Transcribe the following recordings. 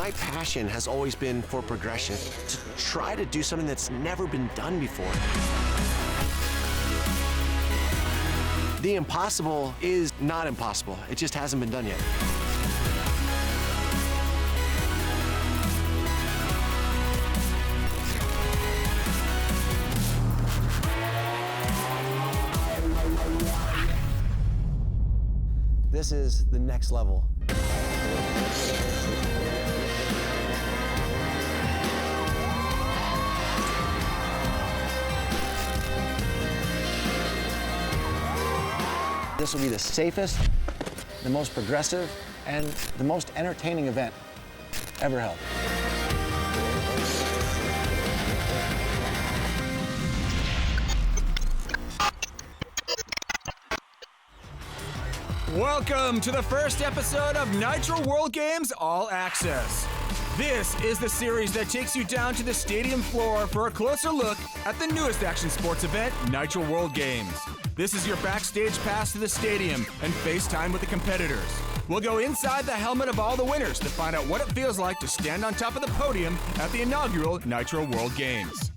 My passion has always been for progression, to try to do something that's never been done before. The impossible is not impossible. It just hasn't been done yet. This is the next level. This will be the safest, the most progressive, and the most entertaining event ever held. Welcome to the first episode of Nitro World Games All Access. This is the series that takes you down to the stadium floor for a closer look at the newest action sports event, Nitro World Games. This is your backstage pass to the stadium and FaceTime with the competitors. We'll go inside the helmet of all the winners to find out what it feels like to stand on top of the podium at the inaugural Nitro World Games.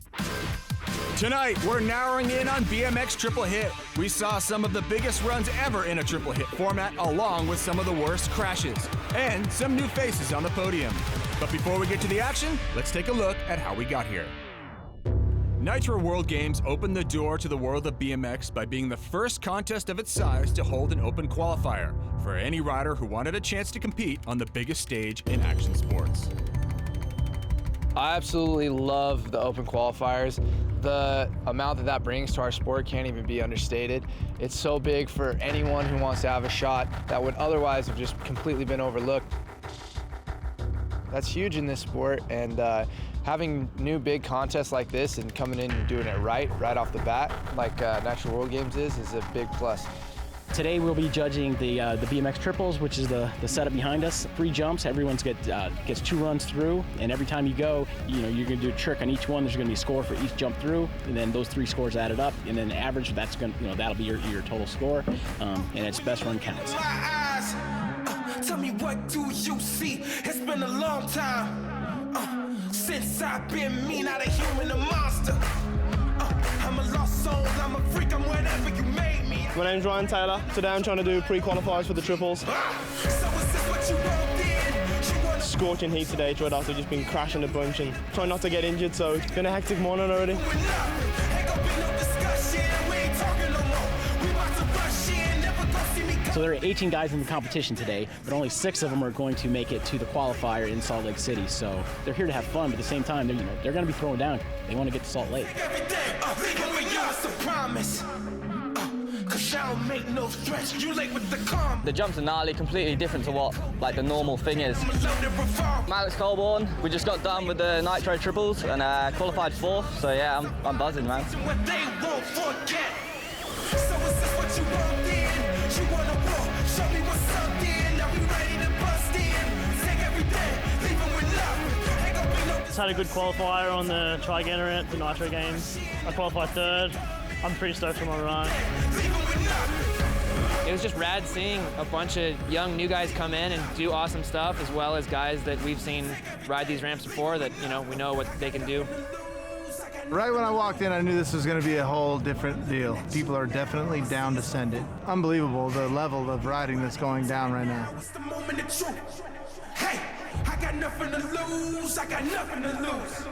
Tonight, we're narrowing in on BMX Triple Hit. We saw some of the biggest runs ever in a Triple Hit format, along with some of the worst crashes, and some new faces on the podium. But before we get to the action, let's take a look at how we got here. Nitro World Games opened the door to the world of BMX by being the first contest of its size to hold an open qualifier for any rider who wanted a chance to compete on the biggest stage in action sports. I absolutely love the open qualifiers. The amount that brings to our sport can't even be understated. It's so big for anyone who wants to have a shot that would otherwise have just completely been overlooked. That's huge in this sport, and having new big contests like this and coming in and doing it right off the bat, like Nitro World Games is a big plus. Today we'll be judging the BMX triples, which is the setup behind us. 3 jumps, everyone gets 2 runs through, and every time you go, you're gonna do a trick on each one. There's gonna be a score for each jump through, and then those 3 scores added up, and then the average, that'll be your total score, and its best run counts. Tell me, what do you see? It's been a long time since I've been me, not a human, a monster. I'm a lost soul, I'm a freak, I'm whatever you made me. My name's Ryan Taylor. Today I'm trying to do pre-qualifiers for the triples. So is this what you wrote in? Scorching heat today, tried after just been crashing a bunch and trying not to get injured, so it's been a hectic morning already. So there are 18 guys in the competition today, but only 6 of them are going to make it to the qualifier in Salt Lake City. So they're here to have fun, but at the same time, they're going to be throwing down. They want to get to Salt Lake. The jumps are gnarly, completely different to what the normal thing is. I'm Alex Colborn. We just got done with the Nitro triples and qualified 4th. So yeah, I'm buzzing, man. Just had a good qualifier on the Tri-Gainer at the Nitro Games. I qualified 3rd. I'm pretty stoked for my run. It was just rad seeing a bunch of young new guys come in and do awesome stuff, as well as guys that we've seen ride these ramps before that, we know what they can do. Right when I walked in, I knew this was going to be a whole different deal. People are definitely down to send it. Unbelievable, the level of riding that's going down right now. Hey, I got nothing to lose. I got nothing to lose.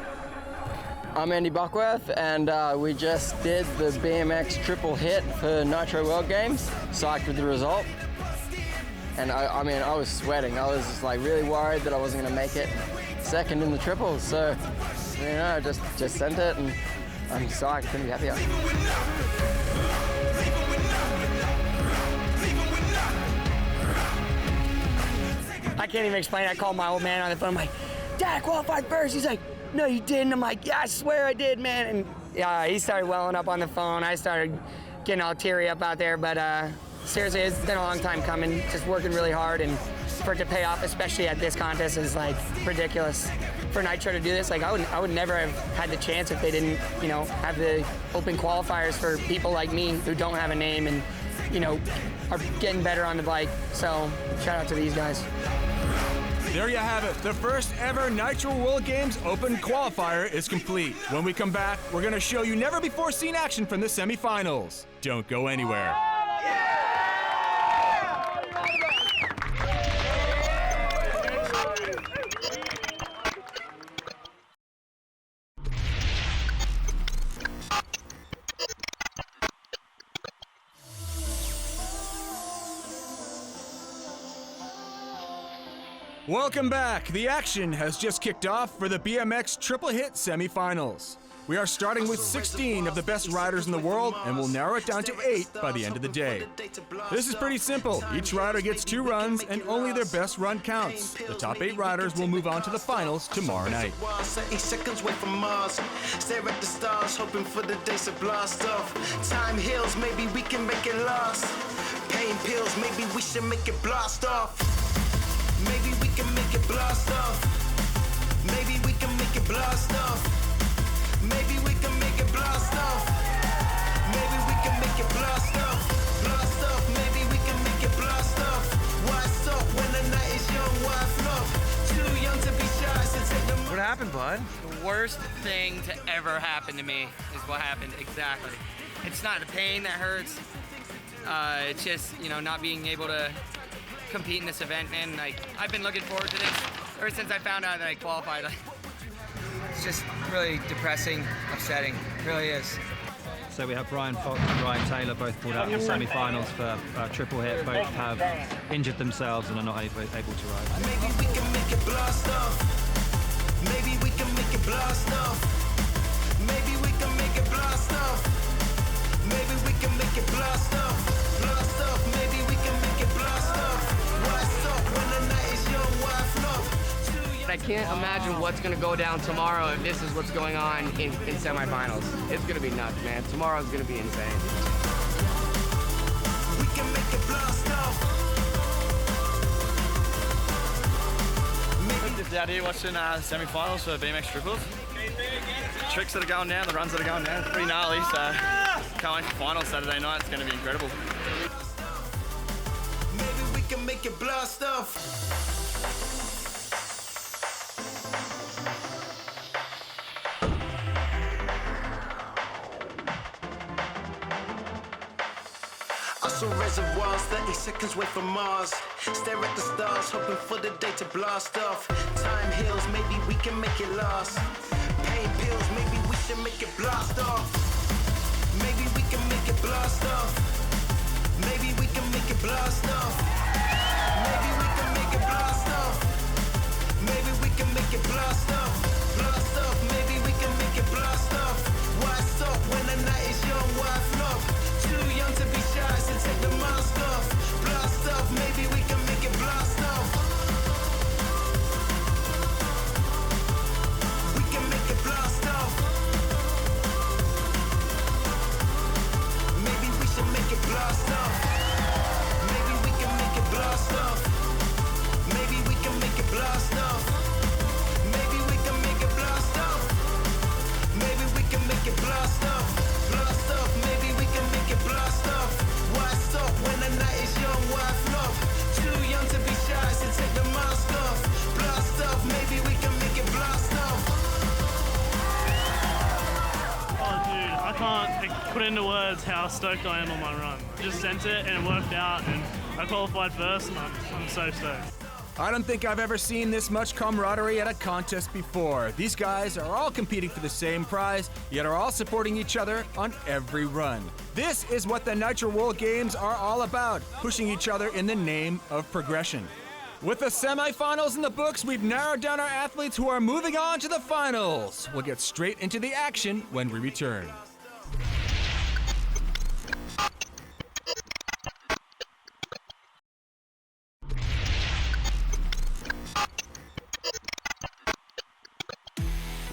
I'm Andy Buckworth, and we just did the BMX Triple Hit for Nitro World Games. Psyched with the result. And I was sweating. I was just really worried that I wasn't going to make it 2nd in the triples. So, I just sent it, and I'm psyched. Couldn't be happier. I can't even explain. I called my old man on the phone. I'm like, Dad, I qualified 1st. He's like, no, you didn't. I'm like, yeah, I swear I did, man. And yeah, he started welling up on the phone. I started getting all teary up out there. But seriously, it's been a long time coming. Just working really hard, and for it to pay off, especially at this contest, is ridiculous. For Nitro to do this, I would never have had the chance if they didn't, have the open qualifiers for people like me who don't have a name and, are getting better on the bike. So shout out to these guys. There you have it. The first ever Nitro World Games Open qualifier is complete. When we come back, we're going to show you never before seen action from the semifinals. Don't go anywhere. Welcome back. The action has just kicked off for the BMX Triple Hit semifinals. We are starting with 16 of the best riders in the world, and we'll narrow it down to 8 by the end of the day. This is pretty simple. Each rider gets 2 runs, and only their best run counts. The top 8 riders will move on to the finals tomorrow night. 8 seconds away from Mars. Stare at the stars, hoping for the days to blast off. Time heals, maybe we can make it last. Pain pills, maybe we should make it blast off. Maybe we can make it blast off. Maybe we can make it blast off. Maybe we can make it blast off. Maybe we can make it blast off. Blast off. Maybe we can make it blast off. Why stop when the night is young? Why flop? Too young to be shy, so take the. What happened, bud? The worst thing to ever happen to me is what happened exactly. It's not the pain that hurts. It's just, you know, not being able to compete in this event, and like I've been looking forward to this ever since I found out that I qualified. It's just really depressing, upsetting, it really is. So we have Brian Fox and Ryan Taylor both pulled out in the semi-finals for Triple Hit. Both have injured themselves and are not able to ride. Maybe we can make it blast off. Maybe we can make it blast off. Maybe we can make it blast off. Maybe we can make it blast off. Blast off. Maybe we can make it blast off. Why stop when the night is young? Why flop? I can't imagine what's going to go down tomorrow if this is what's going on in semifinals. It's going to be nuts, man. Tomorrow's going to be insane. We can make it blast off. Just out here watching semi-finals for BMX Triples. The tricks that are going down, the runs that are going down, it's pretty gnarly. So can't wait for finals Saturday night. It's going to be incredible. Maybe we can make it blast off. Reservoirs, 30 seconds away from Mars. Stare at the stars, hoping for the day to blast off. Time heals, maybe we can make it last. Pain pills, maybe we should make it blast off. Maybe we can make it blast off. Maybe we can make it blast off. Maybe we can make it blast off. Maybe we can make it blast off. Blast off, maybe we can make it blast off. Why stop when the night is young? Why flop? Too young to be shy, so take the mask off. Blast off, maybe we can make it blast off. We can make it blast off. Maybe we should make it blast off. Maybe we can make it blast off. Maybe we can make it blast off. Maybe we can make it blast off. Maybe we can make it blast off. Blast off, maybe we can make it blast off. Why stop when the night is young? Why flop? Too young to be shy, so take the mask off. Blast off, maybe we can make it blast off. Oh dude, I can't put into words how stoked I am on my run. Just sent it and it worked out and I qualified first and I'm so stoked. I don't think I've ever seen this much camaraderie at a contest before. These guys are all competing for the same prize, yet are all supporting each other on every run. This is what the Nitro World Games are all about, pushing each other in the name of progression. With the semifinals in the books, we've narrowed down our athletes who are moving on to the finals. We'll get straight into the action when we return.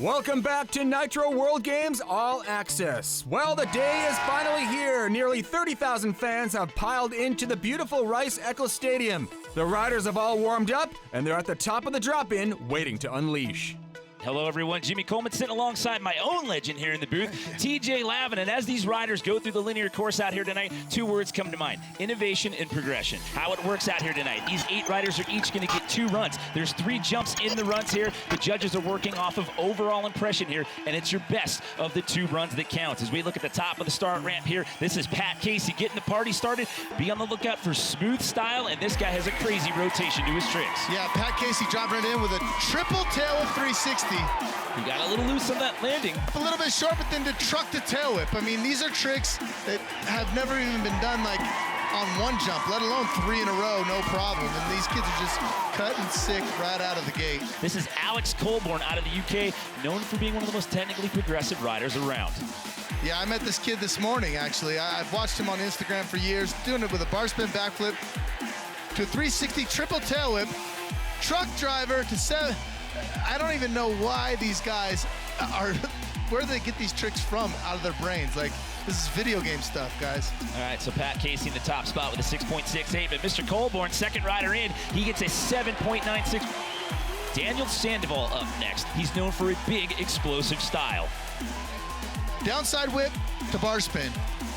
Welcome back to Nitro World Games All Access. Well, the day is finally here. Nearly 30,000 fans have piled into the beautiful Rice-Eccles Stadium. The riders have all warmed up, and they're at the top of the drop-in, waiting to unleash. Hello, everyone. Jimmy Coleman sitting alongside my own legend here in the booth, TJ Lavin. And as these riders go through the linear course out here tonight, 2 words come to mind: innovation and progression. How it works out here tonight: these 8 riders are each going to get 2 runs. There's 3 jumps in the runs here. The judges are working off of overall impression here, and it's your best of the 2 runs that counts. As we look at the top of the start ramp here, this is Pat Casey getting the party started. Be on the lookout for smooth style, and this guy has a crazy rotation to his tricks. Yeah, Pat Casey dropping it in with a triple tail whip 360. He got a little loose on that landing. A little bit short, but then to truck the tail whip. I mean, these are tricks that have never even been done like on 1 jump, let alone 3 in a row, no problem. And these kids are just cutting sick right out of the gate. This is Alex Colborne out of the UK, known for being one of the most technically progressive riders around. Yeah, I met this kid this morning, actually. I've watched him on Instagram for years, doing it with a bar spin backflip to a 360 triple tail whip, truck driver to 7. I don't even know why these guys are, where do they get these tricks from out of their brains? Like, this is video game stuff, guys. All right, so Pat Casey in the top spot with a 6.68, but Mr. Colborne, second rider in, he gets a 7.96. Daniel Sandoval up next. He's known for a big, explosive style. Downside whip to bar spin,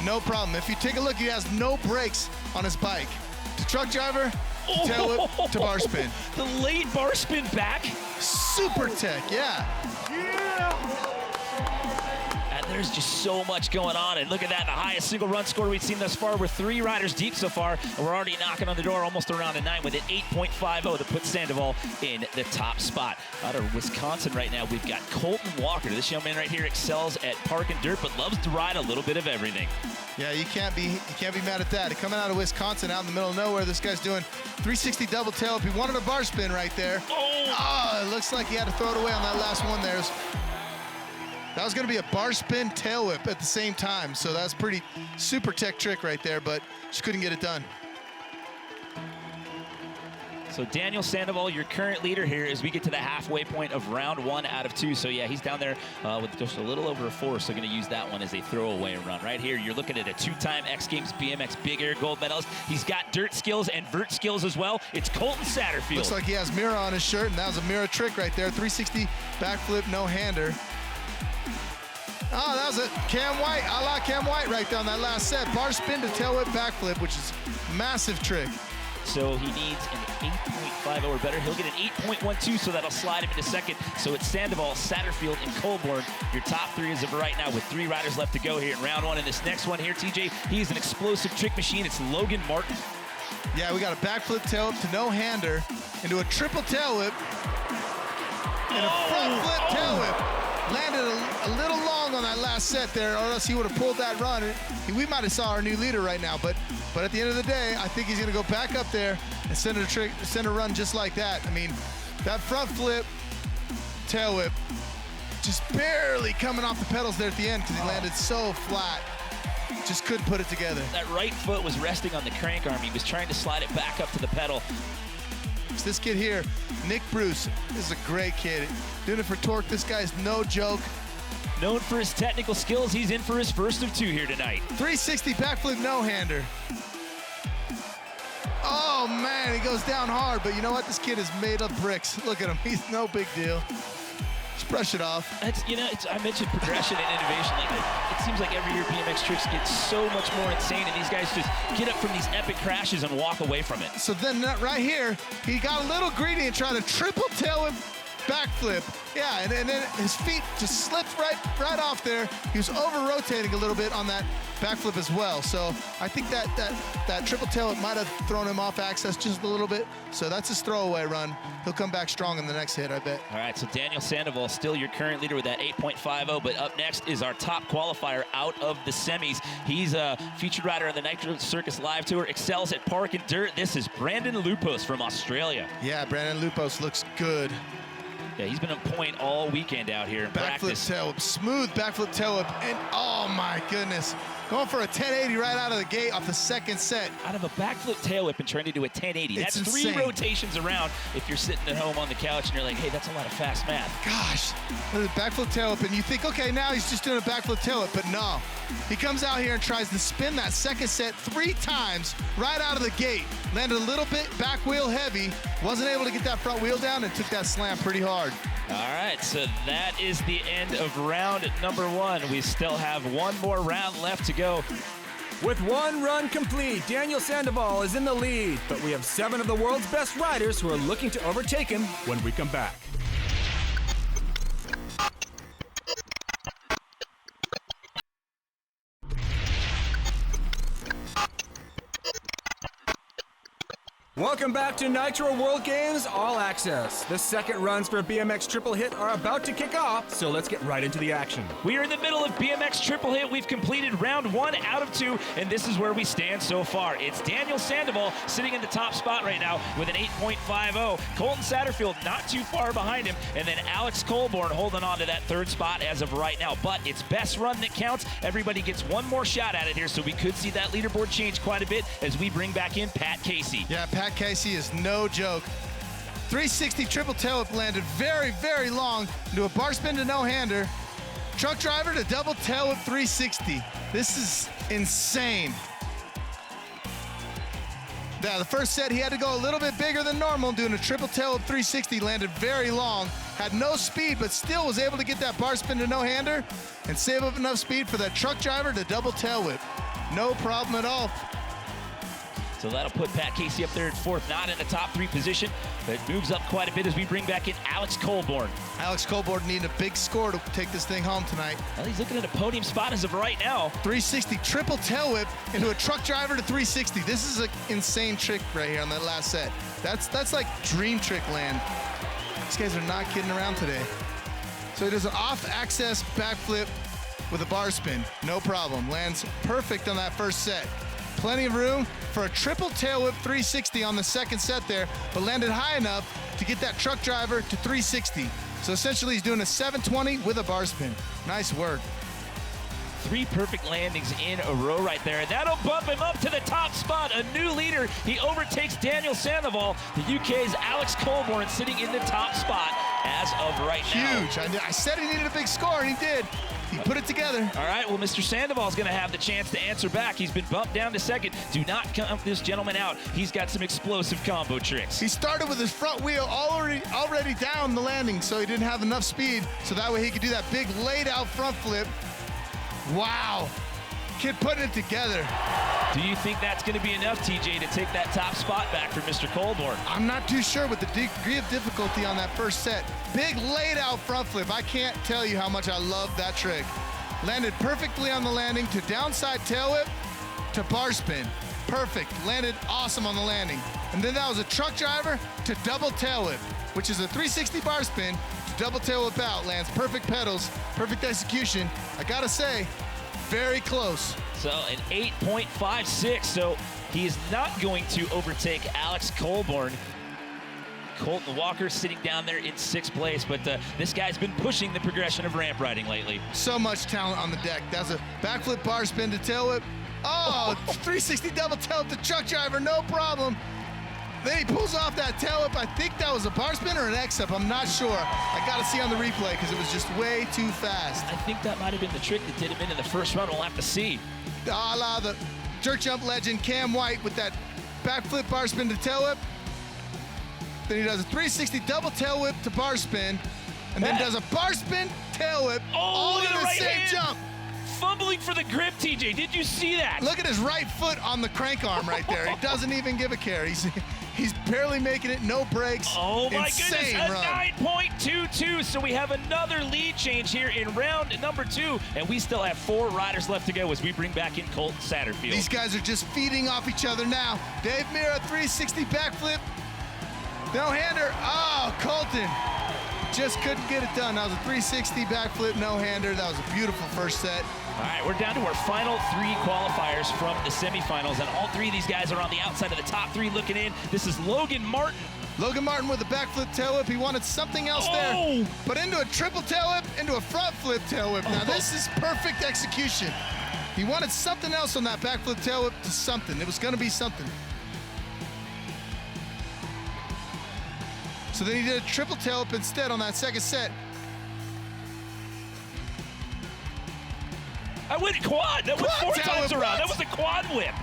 no problem. If you take a look, he has no brakes on his bike. To truck driver, tail whip to bar spin. The late bar spin back. Super tech, yeah. And there's just so much going on. And look at that, the highest single run score we've seen thus far. We're 3 riders deep so far, and we're already knocking on the door almost around a 9 with an 8.50 that puts Sandoval in the top spot. Out of Wisconsin right now, we've got Colton Walker. This young man right here excels at park and dirt, but loves to ride a little bit of everything. Yeah, you can't be mad at that. Coming out of Wisconsin, out in the middle of nowhere, this guy's doing 360 double tail whip. He wanted a bar spin right there. Oh, it looks like he had to throw it away on that last one there. That was going to be a bar spin tail whip at the same time, so that's pretty super tech trick right there, but just couldn't get it done. So Daniel Sandoval, your current leader here as we get to the halfway point of round 1 out of 2. So yeah, he's down there with just a little over a 4, so going to use that one as a throwaway run. Right here, you're looking at a 2-time X Games BMX Big Air gold medalist. He's got dirt skills and vert skills as well. It's Colton Satterfield. Looks like he has Mira on his shirt, and that was a Mira trick right there. 360 backflip, no-hander. Oh, that was a Cam White, a la Cam White right there on that last set. Bar spin to tail whip backflip, which is a massive trick. So he needs an 8.50 or better. He'll get an 8.12, so that'll slide him into second. So it's Sandoval, Satterfield, and Colborne, your top 3 as of right now, with 3 riders left to go here in round 1. And this next one here, TJ, he's an explosive trick machine. It's Logan Martin. Yeah, we got a backflip tail whip to no-hander into a triple tail whip and a front flip tail whip. Landed a little long on that last set there, or else he would have pulled that run. We might have saw our new leader right now, but at the end of the day, I think he's going to go back up there and send a run just like that. I mean, that front flip, tail whip, just barely coming off the pedals there at the end because he landed so flat. Just couldn't put it together. That right foot was resting on the crank arm. He was trying to slide it back up to the pedal. It's this kid here, Nick Bruce. This is a great kid. Doing it for torque. This guy's no joke. Known for his technical skills, he's in for his first of 2 here tonight. 360 backflip no-hander. Oh man, he goes down hard, but you know what? This kid is made of bricks. Look at him, he's no big deal. Just brush it off. I mentioned progression and innovation. Like, it seems like every year BMX tricks get so much more insane, and these guys just get up from these epic crashes and walk away from it. So then right here, he got a little greedy and tried to triple tail whip backflip. Yeah, and then his feet just slipped right off there. He was over-rotating a little bit on that backflip as well. So I think that triple tail might have thrown him off access just a little bit. So that's his throwaway run. He'll come back strong in the next hit, I bet. All right, so Daniel Sandoval, still your current leader with that 8.50, but up next is our top qualifier out of the semis. He's a featured rider on the Nitro Circus Live Tour, excels at park and dirt. This is Brandon Lupos from Australia. Yeah, Brandon Lupos looks good. Yeah, he's been on point all weekend out here in practice. Backflip tail whip, smooth backflip tail whip, and oh my goodness. Going for a 1080 right out of the gate off the second set. Out of a backflip tail whip and trying to do a 1080. That's insane. 3 rotations around if you're sitting at home on the couch and you're like, hey, that's a lot of fast math. Gosh, the backflip tail whip, and you think, okay, now he's just doing a backflip tail whip, but no. He comes out here and tries to spin that second set 3 times right out of the gate. Landed a little bit back wheel heavy, wasn't able to get that front wheel down, and took that slam pretty hard. All right, so that is the end of round number 1. We still have one more round left to go. With 1 run complete, Daniel Sandoval is in the lead, but we have 7 of the world's best riders who are looking to overtake him when we come back. Welcome back to Nitro World Games All Access. The second runs for BMX Triple Hit are about to kick off, so let's get right into the action. We are in the middle of BMX Triple Hit. We've completed round 1 out of 2, and this is where we stand so far. It's Daniel Sandoval sitting in the top spot right now with an 8.50. Colton Satterfield not too far behind him, and then Alex Colborn holding on to that 3rd spot as of right now. But it's best run that counts. Everybody gets one more shot at it here, so we could see that leaderboard change quite a bit as we bring back in Pat Casey. Yeah, Pat Casey is no joke. 360 triple tail whip landed very, very long into a bar spin to no-hander. Truck driver to double tail whip 360. This is insane. Now, the first set, he had to go a little bit bigger than normal, doing a triple tail whip 360, landed very long, had no speed, but still was able to get that bar spin to no-hander and save up enough speed for that truck driver to double tail whip. No problem at all. So that'll put Pat Casey up there at 4th, not in the top 3 position, but moves up quite a bit as we bring back in Alex Colborn. Alex Colborn needing a big score to take this thing home tonight. Well, he's looking at a podium spot as of right now. 360 triple tail whip into a truck driver to 360. This is an insane trick right here on that last set. That's like dream trick land. These guys are not kidding around today. So he does an off-access backflip with a bar spin. No problem. Lands perfect on that first set. Plenty of room for a triple tail whip 360 on the second set there, but landed high enough to get that truck driver to 360. So essentially he's doing a 720 with a bar spin. Nice work. 3 perfect landings in a row right there. That'll bump him up to the top spot. A new leader. He overtakes Daniel Sandoval. The UK's Alex Colborn sitting in the top spot as of right now. Huge. I said he needed a big score, and he did. He put it together. All right, well, Mr. Sandoval's going to have the chance to answer back. He's been bumped down to 2nd. Do not count this gentleman out. He's got some explosive combo tricks. He started with his front wheel already down the landing, so he didn't have enough speed, so that way he could do that big laid-out front flip. Wow. Kid putting it together. Do you think that's going to be enough, TJ, to take that top spot back for Mr. Colborn? I'm not too sure with the degree of difficulty on that first set. Big laid out front flip. I can't tell you how much I love that trick. Landed perfectly on the landing to downside tail whip to bar spin. Perfect. Landed awesome on the landing. And then that was a truck driver to double tail whip, which is a 360 bar spin to double tail whip out. Lands perfect pedals, perfect execution. I gotta say, very close. So an 8.56, so he is not going to overtake Alex Colborn. Colton Walker sitting down there in 6th place, but this guy's been pushing the progression of ramp riding lately. So much talent on the deck. That's a backflip bar spin to tail whip. Oh, 360 double tail whip to truck driver, no problem. Then he pulls off that tail whip. I think that was a bar spin or an X-up. I'm not sure. I got to see on the replay because it was just way too fast. I think that might have been the trick that did him in the first run. We'll have to see. A la the jerk jump legend Cam White with that backflip bar spin to tail whip. Then he does a 360 double tail whip to bar spin, and then does a bar spin tail whip all in the same jump. Fumbling for the grip, TJ. Did you see that? Look at his right foot on the crank arm right there. He doesn't even give a care. He's barely making it, no brakes. Oh my Insane goodness, run. a 9.22. So we have another lead change here in round number 2, and we still have 4 riders left to go as we bring back in Colton Satterfield. These guys are just feeding off each other now. Dave Mira, 360 backflip. No-hander. Oh, Colton just couldn't get it done. That was a 360 backflip no-hander. That was a beautiful first set. All right, we're down to our final 3 qualifiers from the semifinals, and all 3 of these guys are on the outside of the top 3 looking in. This is Logan Martin. Logan Martin with a backflip tail whip. He wanted something else there, but into a triple tail whip, into a front flip tail whip. Now this is perfect execution. He wanted something else on that backflip tail whip to something. It was going to be something. So then he did a triple tail whip instead on that second set. I went quad. That was 4 times around. What? That was a quad whip.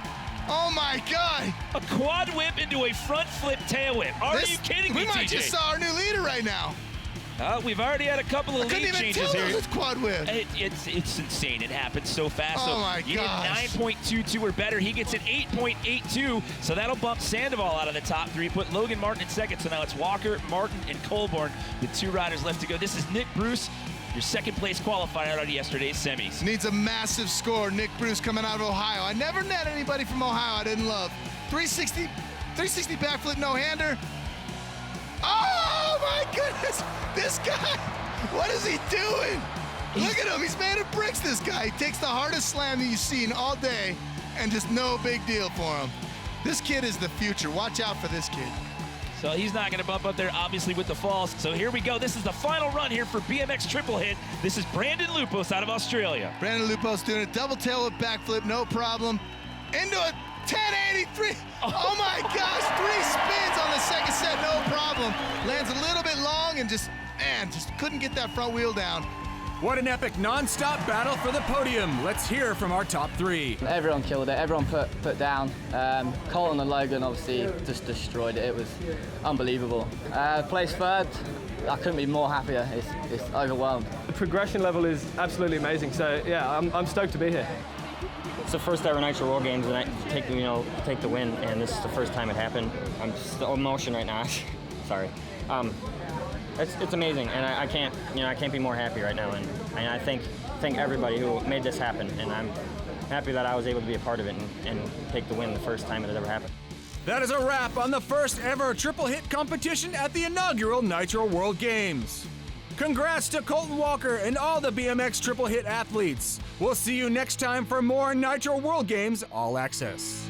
Oh my God. A quad whip into a front flip tail whip. Are you kidding me, We might TJ? just saw our new leader right now. We've already had a couple of lead changes here. It's quad whip. It's insane. It happens so fast. Oh so my you gosh. did 9.22 or better. He gets an 8.82. So that'll bump Sandoval out of the top three. Put Logan Martin in second. So now it's Walker, Martin, and Colborn with 2 riders left to go. This is Nick Bruce, your second place qualifier out of yesterday's semis. Needs a massive score. Nick Bruce coming out of Ohio. I never met anybody from Ohio I didn't love. 360 backflip no-hander. Oh my goodness, this guy, what is he doing? Look at him, he's made of bricks, this guy. He takes the hardest slam that you've seen all day and just no big deal for him. This kid is the future. Watch out for this kid. So he's not going to bump up there, obviously, with the falls. So here we go. This is the final run here for BMX Triple Hit. This is Brandon Lupos out of Australia. Brandon Lupos doing a double tail whip backflip, no problem. Into a 1083. Oh my gosh, 3 spins on the second set, no problem. Lands a little bit long and just couldn't get that front wheel down. What an epic non-stop battle for the podium. Let's hear from our top 3. Everyone killed it. Everyone put down. Colton and Logan obviously just destroyed it. It was unbelievable. Placed third. I couldn't be more happier. It's overwhelmed. The progression level is absolutely amazing. So yeah, I'm stoked to be here. It's the first ever Nitro World Games, and I take the win. And this is the first time it happened. I'm just in emotion right now. Sorry. It's amazing, and I can't be more happy right now. And I thank everybody who made this happen, and I'm happy that I was able to be a part of it and take the win the first time it has ever happened. That is a wrap on the first ever triple hit competition at the inaugural Nitro World Games. Congrats to Colton Walker and all the BMX Triple Hit athletes. We'll see you next time for more Nitro World Games All Access.